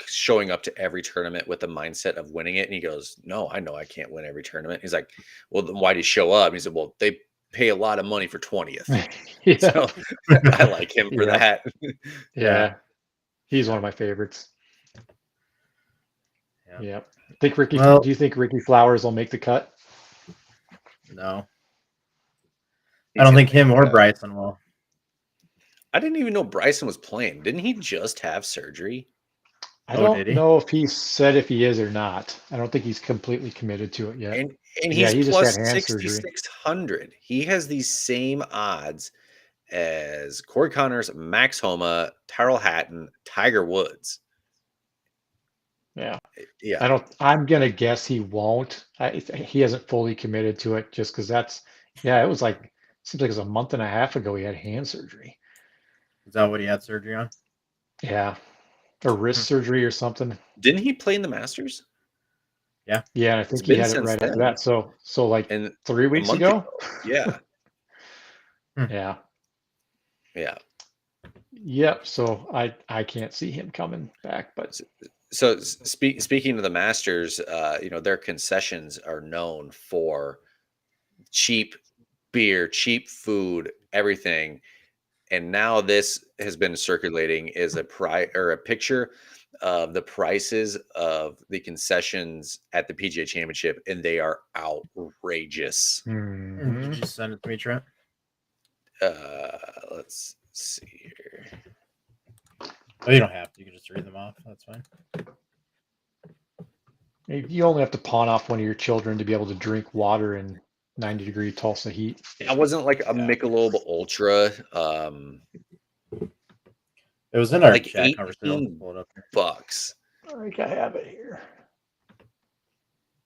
showing up to every tournament with the mindset of winning it. And he goes, "No, I know I can't win every tournament." He's like, "Well, then why do you show up?" And he said, "Well, they pay a lot of money for 20th."
Yeah.
So I like him for that.
Yeah. He's one of my favorites. Yeah. Do you think Ricky Flowers will make the cut?
No.
He's
I don't
gonna
think
make
him
the
or
cut.
Bryson will.
I didn't even know Bryson was playing. Didn't he just have surgery?
I
Oh,
don't
did he?
know if he said if he is or not. I don't think he's completely committed to it yet.
And
Yeah,
he's
he just
plus
had hand surgery.
6,600. He has these same odds as Corey Connors, Max Homa, Tyrrell Hatton, Tiger Woods.
Yeah.
Yeah.
I'm gonna guess he won't. He hasn't fully committed to it just because it was like seems like it was a month and a half ago he had hand surgery.
Is that what he had surgery on?
Yeah. Or wrist surgery or something.
Didn't he play in the Masters?
Yeah.
Yeah, I
It's
think he
been
had it
since
right after
then.
that. So like
And
3
a
weeks
month
ago?
Yeah.
Yeah.
Yeah.
Yep. So I can't see him coming back, but
So speaking of the Masters, their concessions are known for cheap beer, cheap food, everything. And now this has been circulating is a picture of the prices of the concessions at the PGA Championship, and they are outrageous.
Did you send it to me, Trent?
Let's see here.
Oh, you don't have to. You can just read them off. That's fine.
You only have to pawn off one of your children to be able to drink water in 90-degree Tulsa heat.
It wasn't like a Michelob Ultra.
It was in our
Like
chat conversation.
$18.
Pull it up here.
I think I have it here.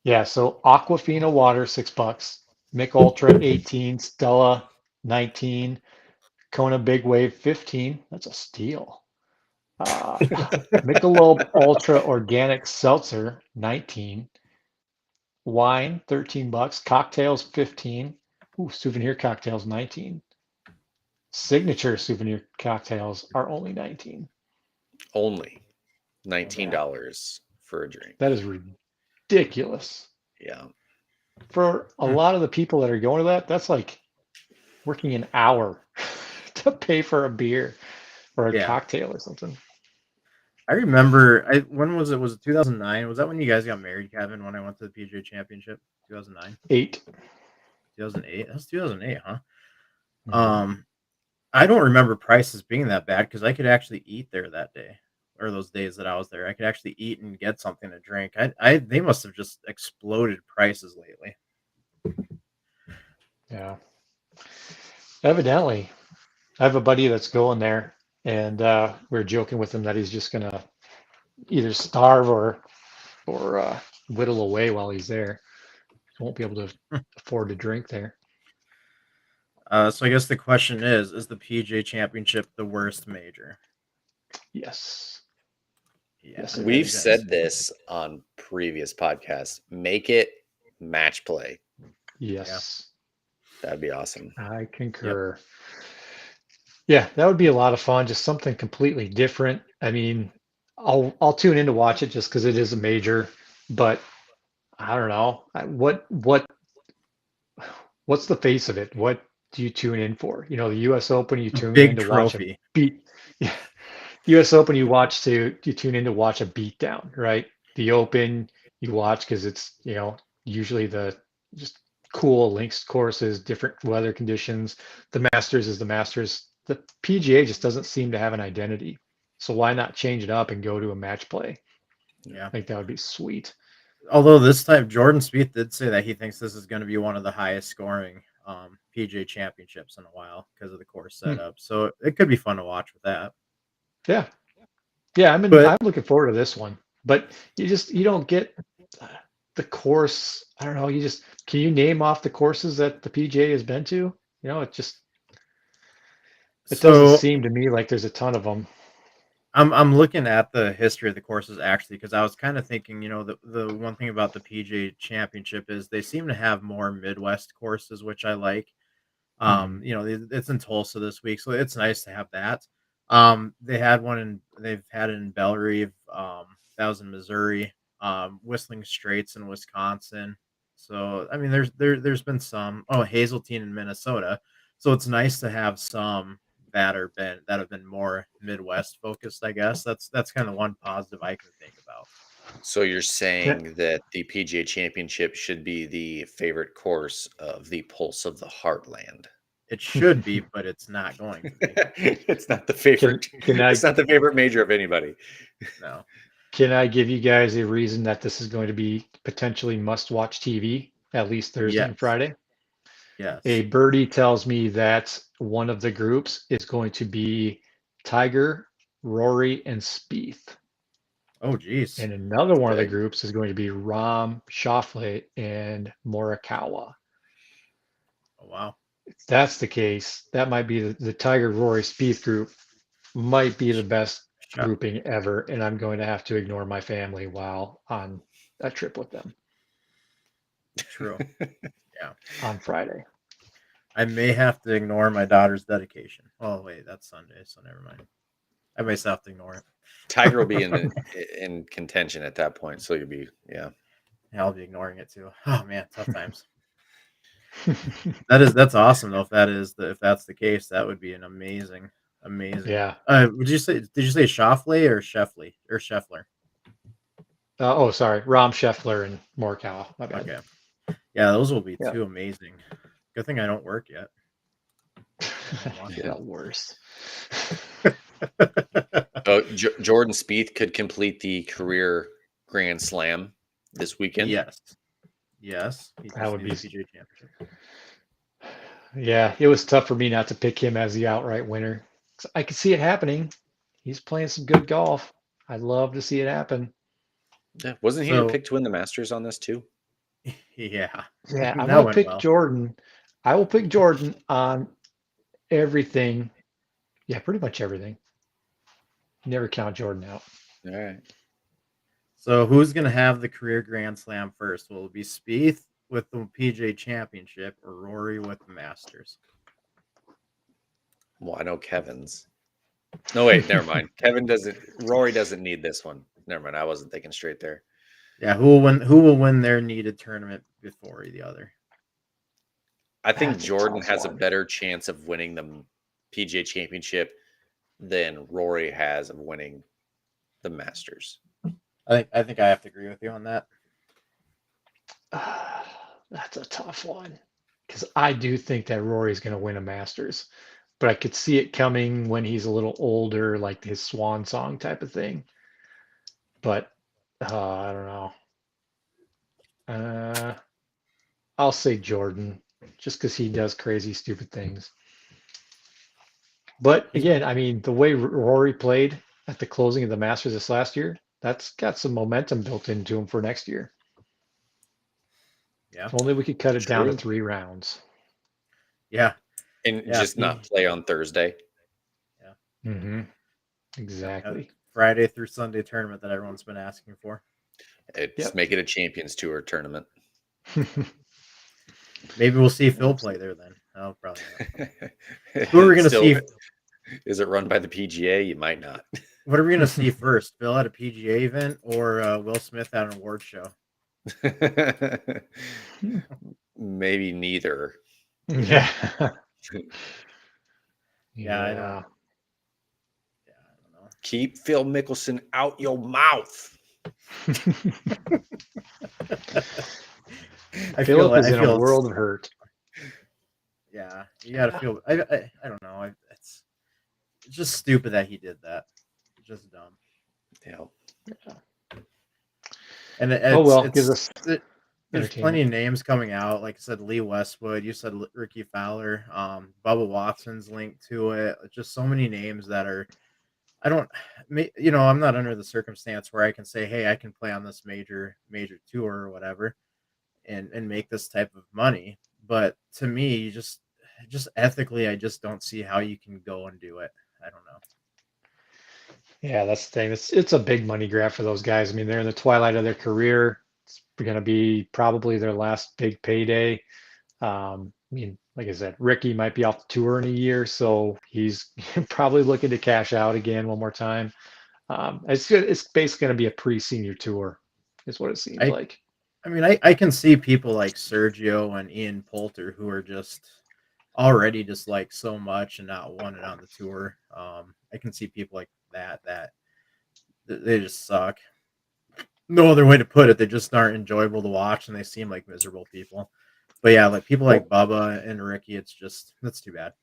Yeah, so Aquafina water, $6. Mick Ultra, 18. Stella, 19. Kona Big Wave, 15. That's a steal. Michelob Ultra Organic Seltzer, 19. Wine, $13. Cocktails, 15. Ooh, souvenir cocktails, 19. Signature souvenir cocktails are only 19.
Only $19 for a drink.
That is ridiculous.
Yeah.
For a lot of the people that are going to that, that's like working an hour to pay for a beer or a cocktail or something.
I remember. When was it? Was it 2009? Was that when you guys got married, Kevin? When I went to the PGA Championship, 2009.
8.
2008. That's 2008, huh? Um, I don't remember prices being that bad because I could actually eat there that day or those days that I was there. I could actually eat and get something to drink. They must have just exploded prices lately.
Yeah. Evidently, I have a buddy that's going there, and we're joking with him that he's just gonna either starve or whittle away while he's there. He won't be able to afford to drink there.
So I guess the question is the PGA Championship the worst major?
Yes.
Yeah,
Yes, it
We've
is.
said this on previous podcasts. Make it match play.
Yes,
That'd be awesome.
I
Yep.
concur. Yeah, that would be a lot of fun. Just something completely different. I mean, I'll tune in to watch it just because it is a major, but I don't know. What's the face of it? What do you tune in for? You know, the U.S. Open, you
A
tune in
big
to watch a
trophy.
beat. Yeah, U.S. Open, you tune in to watch a beatdown, right? The Open, you watch because it's usually the just cool links courses, different weather conditions. The Masters is the Masters. The PGA just doesn't seem to have an identity. So why not change it up and go to a match play?
Yeah.
I think that would be sweet.
Although this time Jordan Spieth did say that he thinks this is going to be one of the highest scoring PGA Championships in a while because of the course
Hmm.
setup. So it could be fun to watch with that.
Yeah, yeah.
But
I'm looking forward to this one. But you don't get uh, the course. I don't know. Can you name off the courses that the PGA has been to? It doesn't
so
seem to me like there's a ton of them.
I'm looking at the history of the courses actually because I was kind of thinking, the one thing about the PGA Championship is they seem to have more Midwest courses, which I like.
Hmm.
It's in Tulsa this week, so it's nice to have that. They've had it in Bellerive, that was in Missouri, Whistling Straits in Wisconsin. So I mean, there's been some. Oh, Hazeltine in Minnesota. So it's nice to have some that have been more Midwest focused. I guess that's kind of one positive I can think about.
So you're
Yeah.
saying that the PGA Championship should be the favorite course of the Pulse of the Heartland.
It should be, but it's not going to be.
It's not the
Can
favorite.
can
It's
I
not the favorite major of anybody.
No.
can I give you guys a reason that this is going to be potentially must-watch TV at least Thursday and
Yes.
Friday? A
Yes.
birdie tells me that one of the groups is going to be Tiger, Rory, and Spieth.
Oh, geez.
And another one of the
Big.
groups is going to be Rahm, Schauffele, and Morikawa.
Oh, wow.
If that's the case, that might be the Tiger, Rory, Spieth group might be the best
Shut.
grouping ever, and I'm going to have to ignore my family while on a trip with them
True. Yeah.
on Friday.
I may have to ignore my daughter's dedication. Oh, wait, that's Sunday, so never mind. I may still have to ignore it.
Tiger will be in contention at that point, so you'll be
Yeah, I'll be ignoring it too. Oh man, tough times. That's awesome though. If that's the case, that would be an amazing.
Yeah.
Did you say Shoffley or Sheffley or Scheffler?
Oh, sorry. Rahm, Scheffler, and Morikawa. My bad.
Okay. Yeah, those will be
Yeah.
two amazing. Good thing I don't work yet.
The worst.
Jordan Spieth could complete the career Grand Slam this weekend.
Yes. Yes. He
That
just
would
needs
be.
a PGA Championship.
Yeah, it was tough for me not to pick him as the outright winner. I could see it happening. He's playing some good golf. I'd love to see it happen.
Yeah. Wasn't he your
So
pick to win the Masters on this too?
yeah,
Yeah, I'm
that
gonna
went
pick
well.
Jordan. I will pick Jordan on everything. Yeah, pretty much everything. Never count Jordan out.
All right.
So who's gonna have the career Grand Slam first? Will it be Spieth with the PGA Championship or Rory with the Masters?
Well, I know Kevin's. No, wait, never mind. Kevin doesn't. Rory doesn't need this one. Never mind. I wasn't thinking straight there.
Yeah, who will win? Who will win their needed tournament before the other?
I think
That's a
Jordan
tough
has a
one.
better chance of winning the PGA Championship than Rory has of winning the Masters.
I think I have to agree with you on that.
That's a tough one. because I do think that Rory's going to win a Masters, but I could see it coming when he's a little older, like his swan song type of thing. But I don't know. I'll say Jordan, just because he does crazy, stupid things. But
He's
again, I mean, the way Rory played at the closing of the Masters this last year, that's got some momentum built into him for next year.
yeah,
If only we could cut it down to
True.
3 rounds.
yeah,
And
yeah.
just not play on Thursday.
Mm-hmm.
Yeah,
Exactly.
Friday through Sunday tournament that everyone's been asking for.
Just make it a Champions Tour tournament.
Maybe we'll see Phil play there then. Oh, probably not. Who are we going to see?
Is it run by the PGA? You might not.
What are we going to see first? Phil at a PGA event or Will Smith at an award show?
Maybe neither.
Yeah.
Yeah, I don't know.
Keep Phil Mickelson out your mouth.
Philip is in a world of hurt.
Yeah, you got to feel. I don't know. It's just stupid that he did that. Just dumb.
Yeah.
And there's plenty of names coming out. Like I said, Lee Westwood. You said Ricky Fowler. Bubba Watson's linked to it. Just so many names that are. I'm not under the circumstance where I can say, hey, I can play on this major tour or whatever, and make this type of money. But to me, just ethically, I just don't see how you can go and do it. I don't know.
Yeah, that's the thing. It's a big money grab for those guys. I mean, they're in the twilight of their career. It's going to be probably their last big payday. I mean, like I said, Ricky might be off the tour in a year, so he's probably looking to cash out again one more time. It's basically going to be a pre-senior tour, is what it seems like.
I mean, I can see people like Sergio and Ian Poulter who are just already just like so much and not wanted on the tour. I can see people like that they just suck. No other way to put it. They just aren't enjoyable to watch, and they seem like miserable people. But yeah, like people like Bubba and Ricky, that's too bad.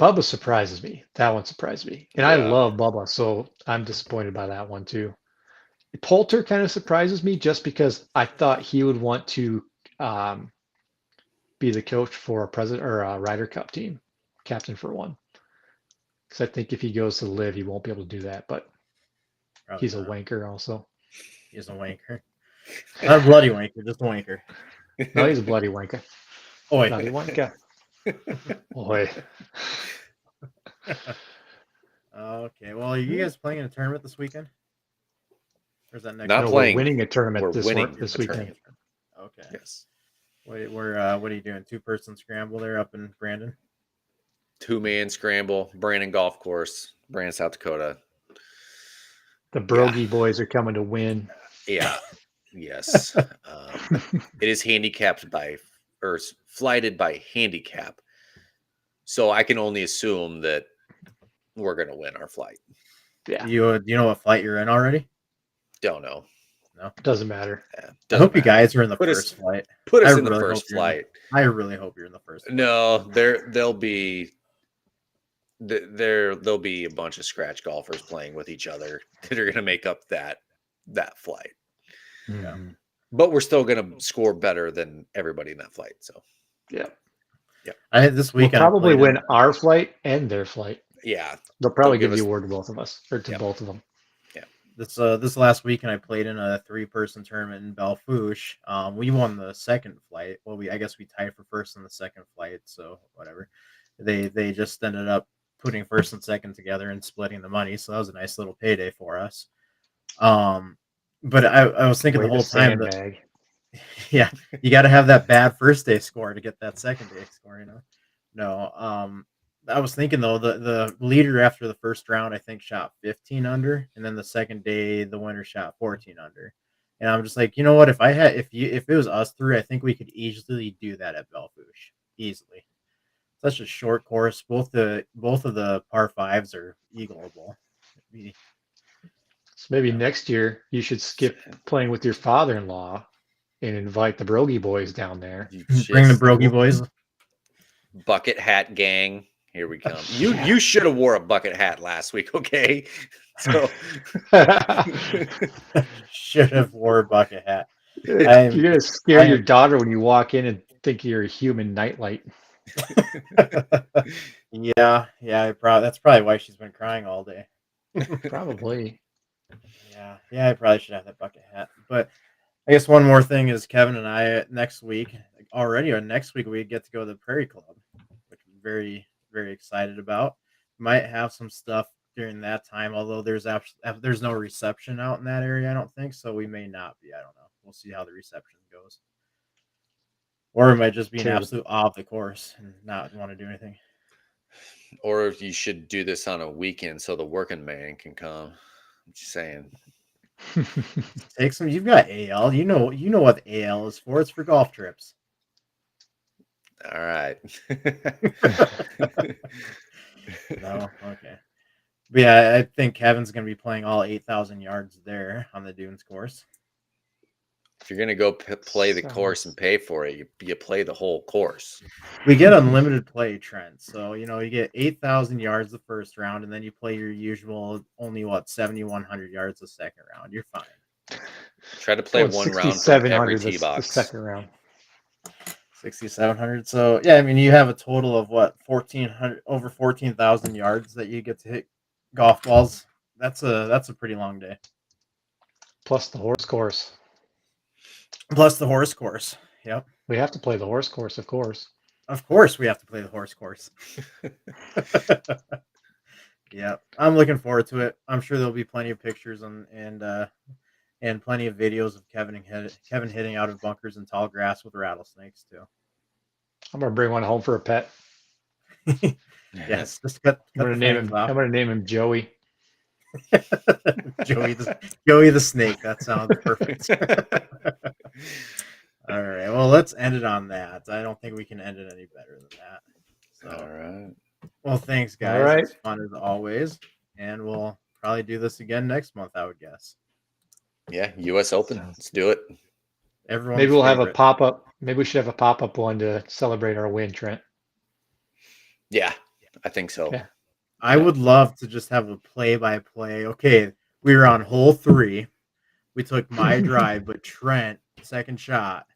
Bubba surprises me. That one surprised me, and I love Bubba, so I'm disappointed by that one too. Poulter kind of surprises me just because I thought he would want to be the coach for a president or a Ryder Cup team, captain for one. Because I think if he goes to live, he won't be able to do that. But probably he's a wanker also.
He's a wanker. Not a bloody wanker, just a wanker.
No, he's a bloody wanker.
Oi.
Bloody wanker. Oi.
Okay. Well, are you guys playing in a tournament this weekend? Or is that next?
Not playing.
We're winning a tournament this weekend.
Okay.
Yes.
What are you doing? 2-person scramble there up in Brandon?
2-man scramble, Brandon Golf Course, Brandon, South Dakota.
The Brogy boys are coming to win.
Yeah. Yes. It is flighted by handicap. So I can only assume that we're going to win our flight.
Yeah.
Do you know what flight you're in already?
Don't know.
No,
doesn't matter.
Yeah,
I hope you guys are in the first flight.
Put us in the first flight.
I really hope you're in the first flight.
No, there'll be a bunch of scratch golfers playing with each other that are going to make up that flight.
Yeah.
But we're still going to score better than everybody in that flight. So,
yeah.
This weekend
we'll probably win our flight and their flight.
Yeah,
they'll probably give the award to both of us or to both of them.
Yeah.
This last weekend I played in a 3-person tournament in Belfouche. We won the second flight. Well, I guess we tied for first in the second flight. So whatever. They just ended up putting first and second together and splitting the money. So that was a nice little payday for us. But I was thinking the whole time that, yeah, you got to have that bad first day score to get that second day score, No, I was thinking though the leader after the first round I think shot 15 under, and then the second day the winner shot 14 under, and I'm just like, you know what? If it was us three, I think we could easily do that at Belfouche easily. Such a short course. Both of the par 5s are eagleable.
So maybe next year you should skip playing with your father-in-law and invite the Brogy boys down there.
Bring the Brogy boys.
bucket hat gang. Here we come. You should have wore a bucket hat last week, okay? So
Should have wore a bucket hat.
You're gonna scare your daughter when you walk in and think you're a human nightlight.
Yeah, that's probably why she's been crying all day.
Probably.
Yeah, I probably should have that bucket hat. But I guess one more thing is Kevin and I next week we get to go to the Prairie Club, which I'm very, very excited about. Might have some stuff during that time, although there's no reception out in that area, I don't think, so we may not be. I don't know. We'll see how the reception goes. Or it might just be an absolute awe of the course and not want to do anything.
Or if you should do this on a weekend so the working man can come. I'm just saying.
Take some. You've got AL. You know what the AL is for. It's for golf trips.
All right.
No, okay. But yeah, I think Kevin's going to be playing all 8,000 yards there on the Dunes course.
If you're going to go play the course and pay for it, you play the whole course.
We get unlimited play, Trent. So, you get 8,000 yards the first round, and then you play your usual only, 7,100 yards the second round. You're fine.
Try to play one round from every tee box.
The second round.
6,700. So, yeah, I mean, you have a total of, 1,400, over 14,000 yards that you get to hit golf balls. That's a pretty long day.
Plus the horse course.
Yep.
We have to play the horse course, of course.
Of course we have to play the horse course. Yeah, I'm looking forward to it. I'm sure there'll be plenty of pictures and plenty of videos of Kevin hitting out of bunkers and tall grass with rattlesnakes too.
I'm gonna bring one home for a pet.
Yes, just cut
I'm gonna name him Joey.
Joey the snake. That sounds perfect. All right. Well, let's end it on that. I don't think we can end it any better than that. So,
all right.
Well, thanks, guys.
All right.
It's fun as always, and we'll probably do this again next month, I would guess.
Yeah, U.S. Open. Let's do it.
Maybe we'll have a pop-up. Maybe we should have a pop-up one to celebrate our win, Trent.
Yeah, I think so.
Yeah.
I would love to just have a play-by-play. Okay, we were on hole 3. We took my drive, but Trent, second shot.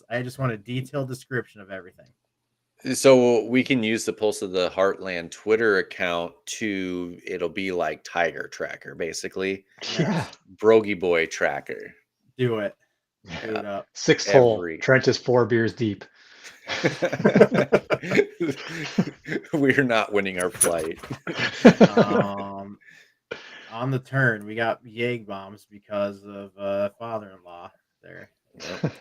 I just want a detailed description of everything.
So we can use the Pulse of the Heartland Twitter account it'll be like Tiger Tracker, basically.
Yeah.
Brogy Boy Tracker.
Do it. Do it up.
6th hole. Trent is 4 beers deep.
We're not winning our flight.
On the turn, we got Yeg bombs because of father-in-law there. Yep.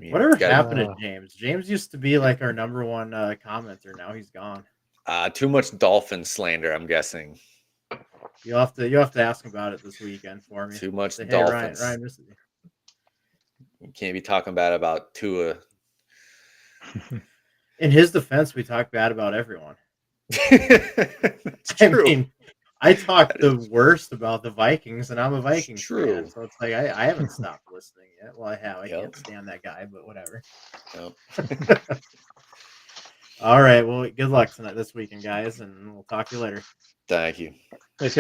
Whatever happened to James? James used to be like our number one commenter. Now he's gone.
Too much dolphin slander, I'm guessing.
You'll have to ask about it this weekend for me.
Too much
Say,
dolphins.
Hey, Ryan,
you can't be talking bad about Tua.
In his defense, we talk bad about everyone.
It's true.
I mean, I talk the worst about the Vikings, and I'm a Vikings fan, so it's like I haven't stopped listening yet. Well, I have. I can't stand that guy, but whatever.
Yep.
All right. Well, good luck this weekend, guys, and we'll talk to you later.
Thank you.
Thanks, guys.